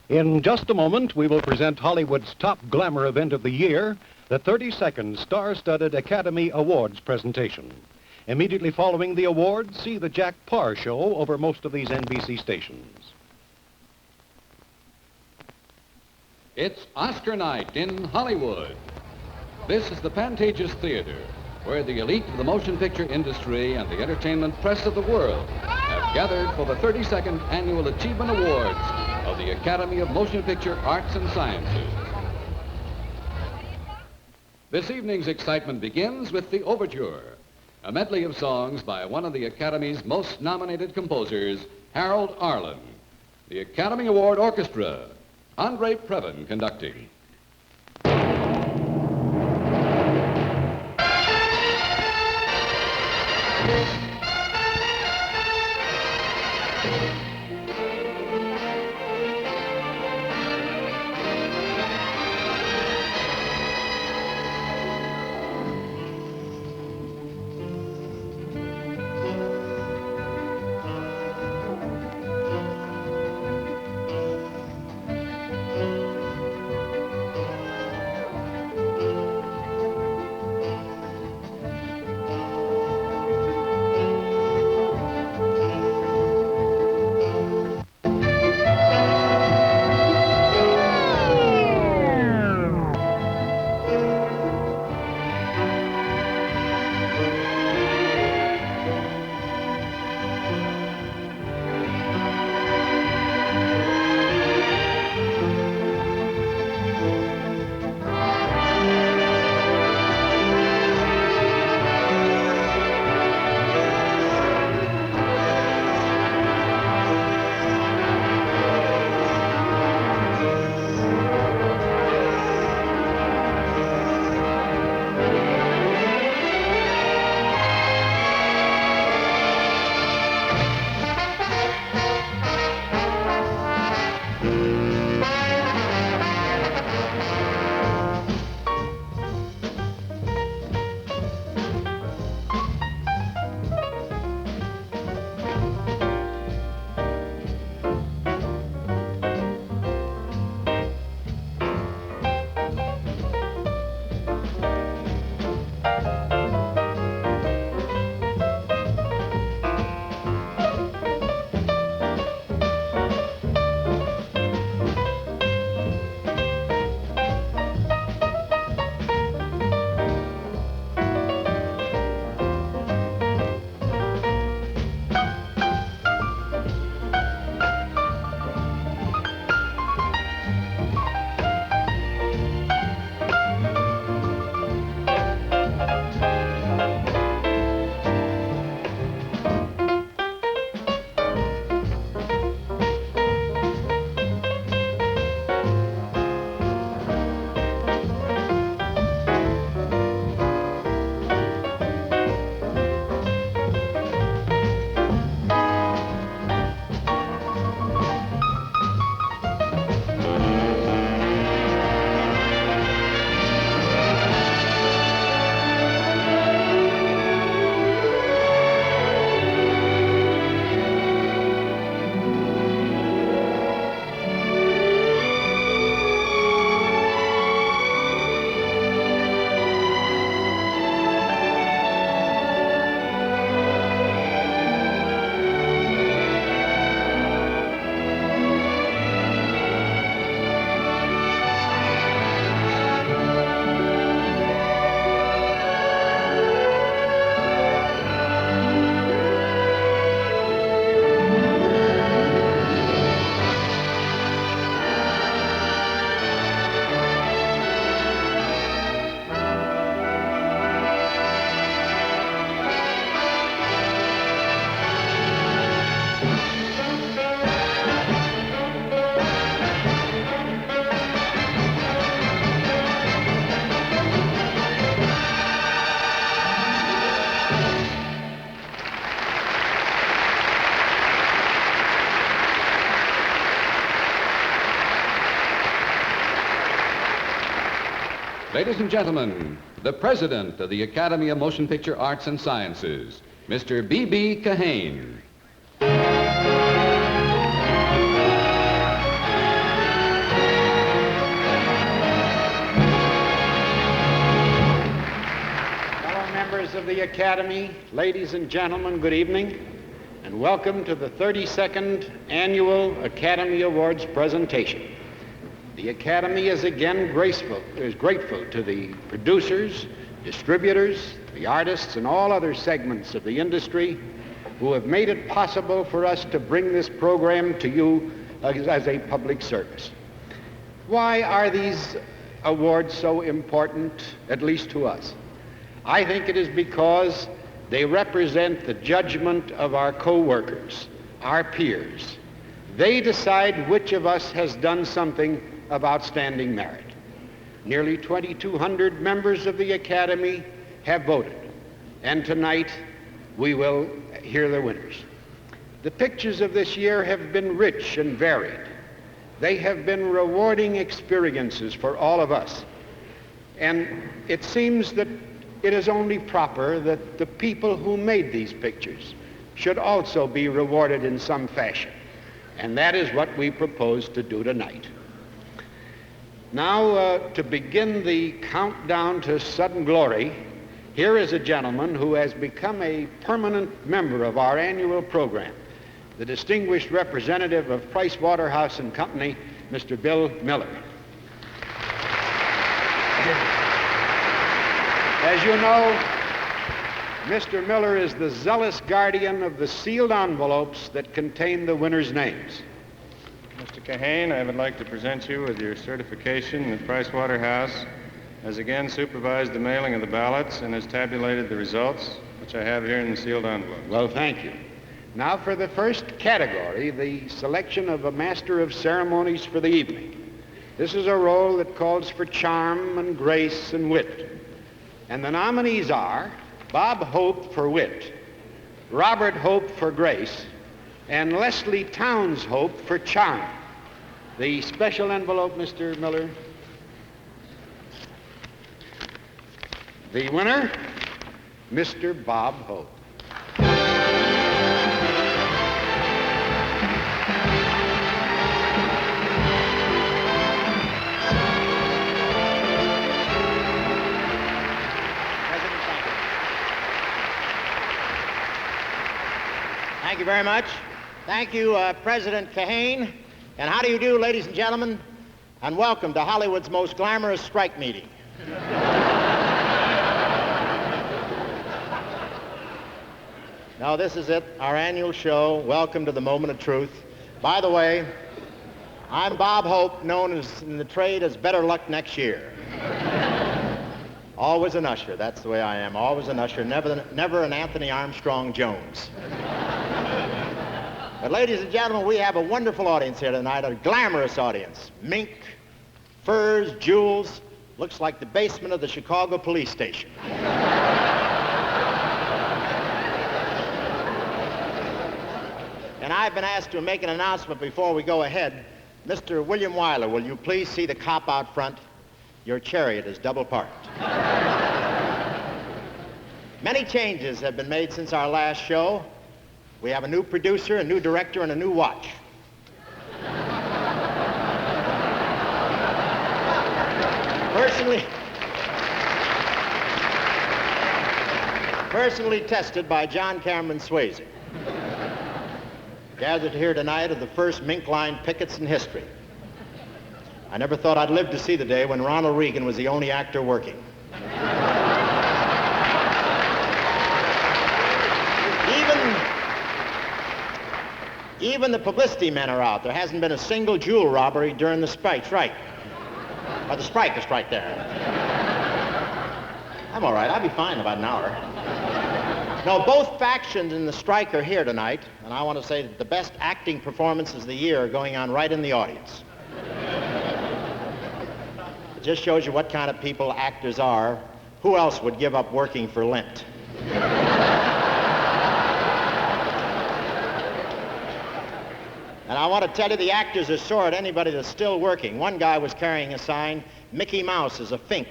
In just a moment, we will present Hollywood's top glamour event of the year, the 32nd star-studded Academy Awards presentation. Immediately following the awards, see the Jack Paar Show over most of these NBC stations. It's Oscar night in Hollywood. This is the Pantages Theater, where the elite of the motion picture industry and the entertainment press of the world have gathered for the 32nd Annual Achievement Awards of the Academy of Motion Picture Arts and Sciences. This evening's excitement begins with the overture, a medley of songs by one of the Academy's most nominated composers, Harold Arlen. The Academy Award Orchestra, Andre Previn conducting. Ladies and gentlemen, the President of the Academy of Motion Picture Arts and Sciences, Mr. B.B. Kahane. the Academy, ladies and gentlemen, good evening, and welcome to the 32nd Annual Academy Awards presentation. The Academy is again grateful to the producers, distributors, the artists, and all other segments of the industry who have made it possible for us to bring this program to you as a public service. Why are these awards so important, at least to us? I think it is because they represent the judgment of our co-workers, our peers. They decide which of us has done something of outstanding merit. Nearly 2,200 members of the Academy have voted, and tonight we will hear the winners. The pictures of this year have been rich and varied. They have been rewarding experiences for all of us. And it seems that it is only proper that the people who made these pictures should also be rewarded in some fashion. And that is what we propose to do tonight. Now, to begin the countdown to sudden glory, here is a gentleman who has become a permanent member of our annual program, the distinguished representative of Price Waterhouse and Company, Mr. Bill Miller. As you know, Mr. Miller is the zealous guardian of the sealed envelopes that contain the winners' names. Mr. Kahane, I would like to present you with your certification that Price Waterhouse has again supervised the mailing of the ballots and has tabulated the results, which I have here in the sealed envelope. Well, thank you. Now for the first category, the selection of a master of ceremonies for the evening. This is a role that calls for charm and grace and wit. And the nominees are Bob Hope for wit, Robert Hope for grace, and Leslie Towns Hope for charm. The special envelope, Mr. Miller. The winner, Mr. Bob Hope. Thank you very much. Thank you, President Kahane. And how do you do, ladies and gentlemen? And welcome to Hollywood's most glamorous strike meeting. Now, this is it, our annual show. Welcome to the moment of truth. By the way, I'm Bob Hope, known as in the trade as Better Luck Next Year. Always an usher, that's the way I am. Always an usher, never an Anthony Armstrong Jones. But ladies and gentlemen, we have a wonderful audience here tonight, a glamorous audience. Mink, furs, jewels, looks like the basement of the Chicago police station. And I've been asked to make an announcement before we go ahead. Mr. William Wyler, will you please see the cop out front? Your chariot is double parked. Many changes have been made since our last show. We have a new producer, a new director, and a new watch. Personally tested by John Cameron Swayze. Gathered here tonight are the first mink line pickets in history. I never thought I'd live to see the day when Ronald Reagan was the only actor working. Even the publicity men are out. There hasn't been a single jewel robbery during the strike. Or the strike is right there. I'm all right. I'll be fine in about an hour. No, both factions in the strike are here tonight, and I want to say that the best acting performances of the year are going on right in the audience. It just shows you what kind of people actors are. Who else would give up working for Lent? And I want to tell you, the actors are sore at anybody that's still working. One guy was carrying a sign, Mickey Mouse is a fink.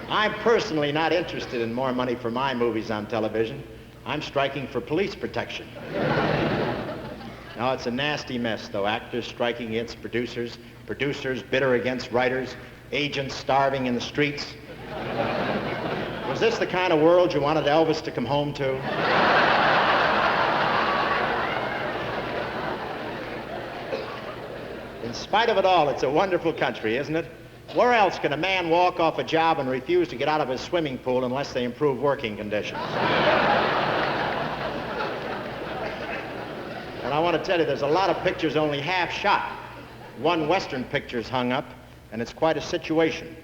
I'm personally not interested in more money for my movies on television. I'm striking for police protection. Now, it's a nasty mess, though. Actors striking against producers, producers bitter against writers, agents starving in the streets. is this the kind of world you wanted Elvis to come home to? In spite of it all, it's a wonderful country, isn't it? Where else can a man walk off a job and refuse to get out of his swimming pool unless they improve working conditions? And I want to tell you, there's a lot of pictures only half shot. One Western picture's hung up, and it's quite a situation.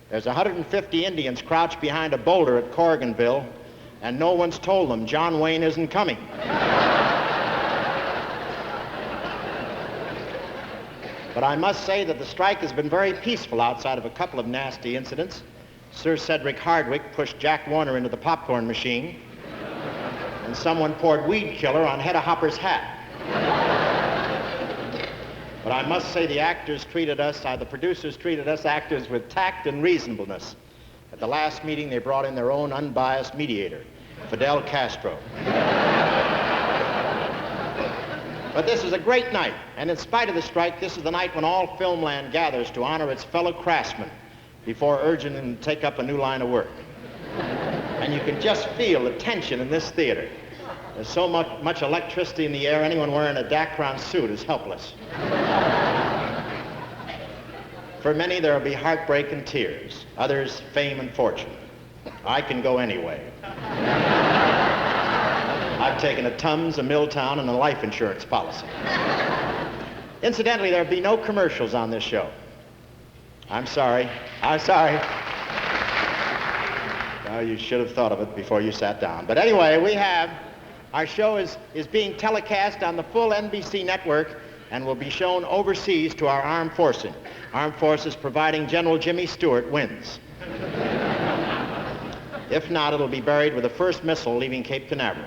There's 150 Indians crouched behind a boulder at Corriganville, and no one's told them John Wayne isn't coming. But I must say that the strike has been very peaceful outside of a couple of nasty incidents. Sir Cedric Hardwick pushed Jack Warner into the popcorn machine, and someone poured weed killer on Hedda Hopper's hat. But I must say the producers treated us actors with tact and reasonableness. At the last meeting, they brought in their own unbiased mediator, Fidel Castro. But this is a great night, and in spite of the strike, this is the night when all Filmland gathers to honor its fellow craftsmen before urging them to take up a new line of work. And you can just feel the tension in this theater. There's so much electricity in the air, anyone wearing a Dacron suit is helpless. For many, there will be heartbreak and tears. Others, fame and fortune. I can go anyway. I've taken a Tums, a Milltown, and a life insurance policy. Incidentally, there'll be no commercials on this show. I'm sorry. Well, you should have thought of it before you sat down. But anyway, our show is being telecast on the full NBC network and will be shown overseas to our armed forces. Armed forces providing General Jimmy Stewart wins. If not, it'll be buried with the first missile leaving Cape Canaveral.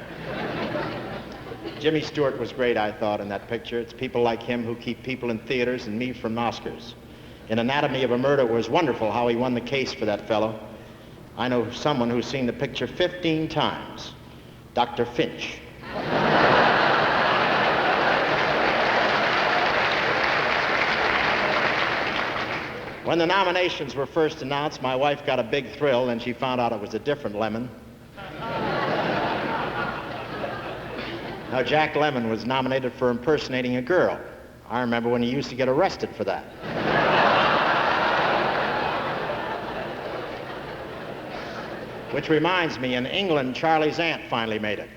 Jimmy Stewart was great, I thought, in that picture. It's people like him who keep people in theaters and me from Oscars. In Anatomy of a Murder, it was wonderful how he won the case for that fellow. I know someone who's seen the picture 15 times. Dr. Finch. When the nominations were first announced, my wife got a big thrill, and she found out it was a different Lemmon. Now, Jack Lemmon was nominated for impersonating a girl. I remember when he used to get arrested for that. Which reminds me, in England, Charlie's aunt finally made it.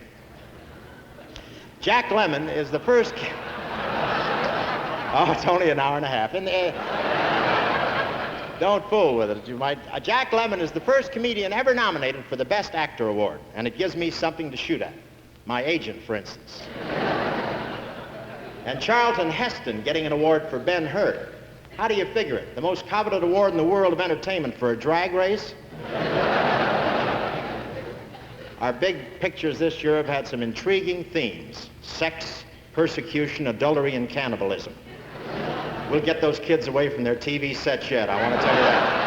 Jack Lemmon is the first... Oh, it's only an hour and a half. Don't fool with it. Jack Lemmon is the first comedian ever nominated for the Best Actor Award, and it gives me something to shoot at. My agent, for instance. And Charlton Heston getting an award for Ben-Hur. How do you figure it? The most coveted award in the world of entertainment for a drag race? Our big pictures this year have had some intriguing themes. Sex, persecution, adultery, and cannibalism. We'll get those kids away from their TV sets yet, I want to tell you that.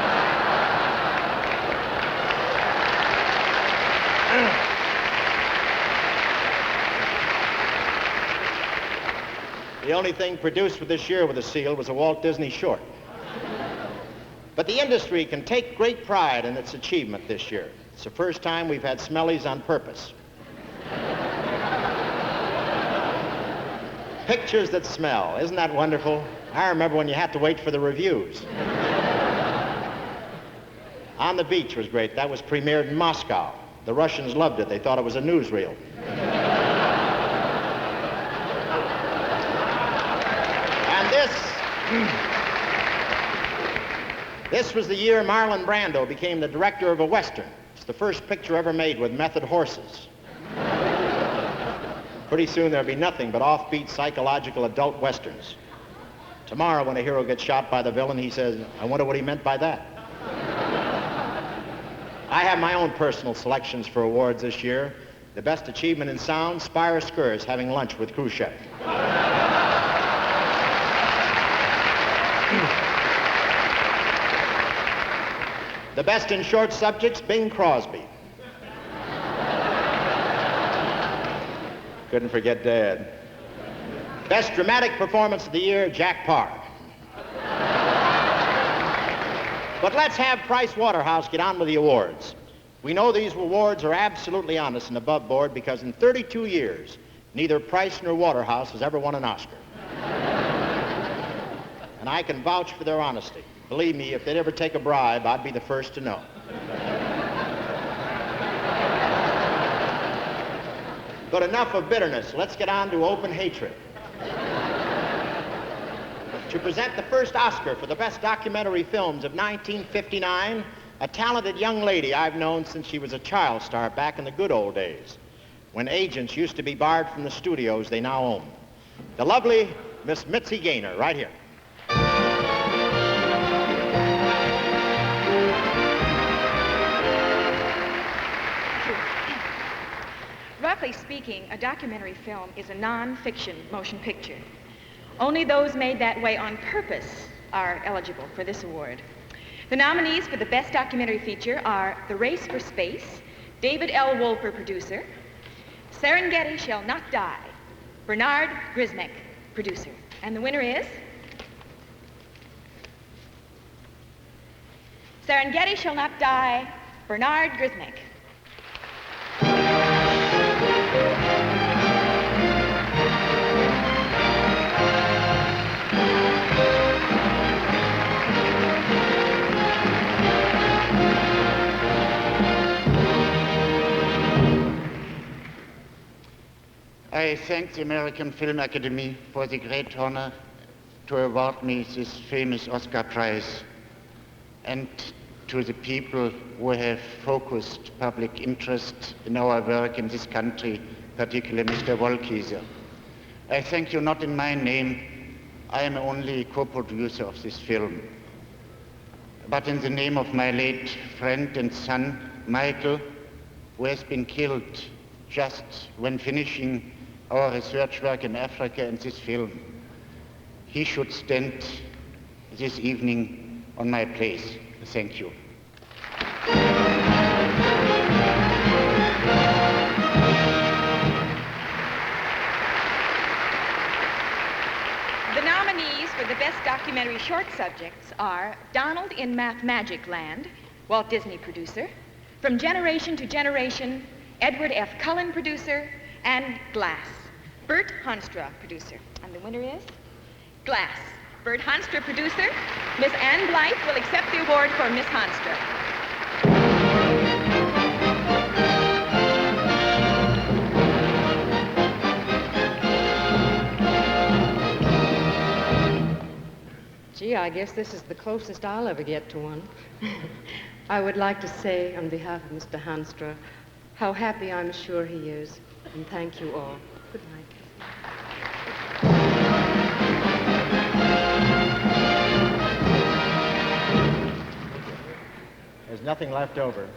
The only thing produced for this year with a seal was a Walt Disney short. But the industry can take great pride in its achievement this year. It's the first time we've had smellies on purpose. Pictures that smell. Isn't that wonderful? I remember when you had to wait for the reviews. On the Beach was great. That was premiered in Moscow. The Russians loved it. They thought it was a newsreel. This was the year Marlon Brando became the director of a Western. It's the first picture ever made with method horses. Pretty soon there'll be nothing but offbeat psychological adult Westerns. Tomorrow when a hero gets shot by the villain, he says, I wonder what he meant by that. I have my own personal selections for awards this year. The best achievement in sound, Spire Skurs having lunch with Khrushchev. The best in short subjects, Bing Crosby. Couldn't forget Dad. Best dramatic performance of the year, Jack Parr. But let's have Price Waterhouse get on with the awards. We know these awards are absolutely honest and above board because in 32 years, neither Price nor Waterhouse has ever won an Oscar. And I can vouch for their honesty. Believe me, if they'd ever take a bribe, I'd be the first to know. But enough of bitterness. Let's get on to open hatred. To present the first Oscar for the best documentary films of 1959, a talented young lady I've known since she was a child star back in the good old days, when agents used to be barred from the studios they now own. The lovely Miss Mitzi Gaynor, right here. Roughly speaking, a documentary film is a non-fiction motion picture. Only those made that way on purpose are eligible for this award. The nominees for the Best Documentary Feature are The Race for Space, David L. Wolper, producer, Serengeti Shall Not Die, Bernhard, Grzimek, producer. And the winner is Serengeti Shall Not Die, Bernhard, Grzimek. I thank the American Film Academy for the great honor to award me this famous Oscar Prize, and to the people who have focused public interest in our work in this country, particularly Mr. Wolkieser. I thank you not in my name. I am only co-producer of this film, but in the name of my late friend and son, Michael, who has been killed just when finishing our research work in Africa and this film. He should stand this evening on my place. Thank you. The nominees for the Best Documentary Short Subjects are Donald in Math-Magic Land, Walt Disney, producer, From Generation to Generation, Edward F. Cullen, producer, and Glass, Bert Haanstra, producer. And the winner is Glass. Bert Haanstra, producer. Miss Ann Blyth will accept the award for Miss Haanstra. Gee, I guess this is the closest I'll ever get to one. I would like to say, on behalf of Mr. Haanstra, how happy I'm sure he is, and thank you all. Good night. There's nothing left over.